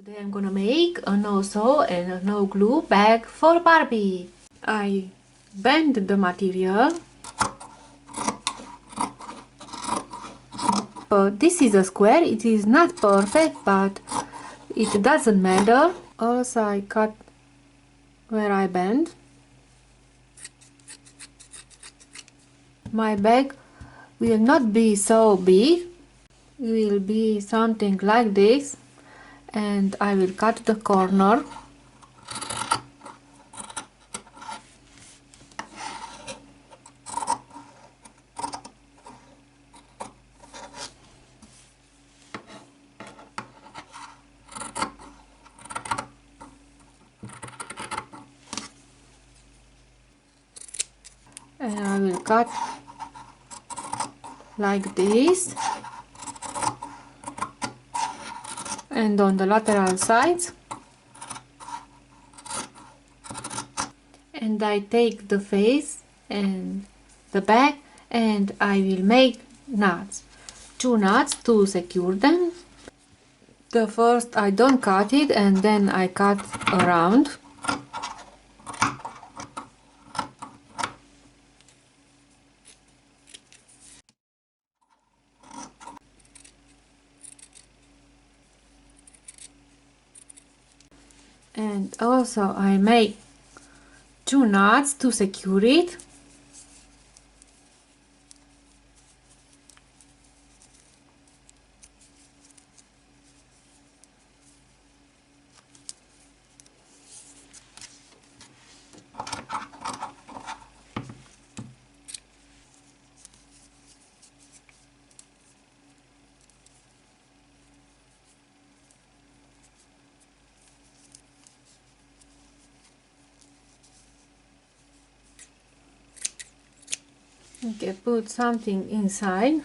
Today I'm gonna make a no-sew and a no-glue bag for Barbie. I bend the material. This is a square. It is not perfect, but it doesn't matter. Also, I cut where I bend. My bag will not be so big. It will be something like this, and I will cut the corner. And I will cut like this, and on the lateral sides, and I take the face and the back, and I will make knots, 2 knots to secure them. The first I don't cut it, and then I cut around. And also I make 2 knots to secure it. Okay, put something inside.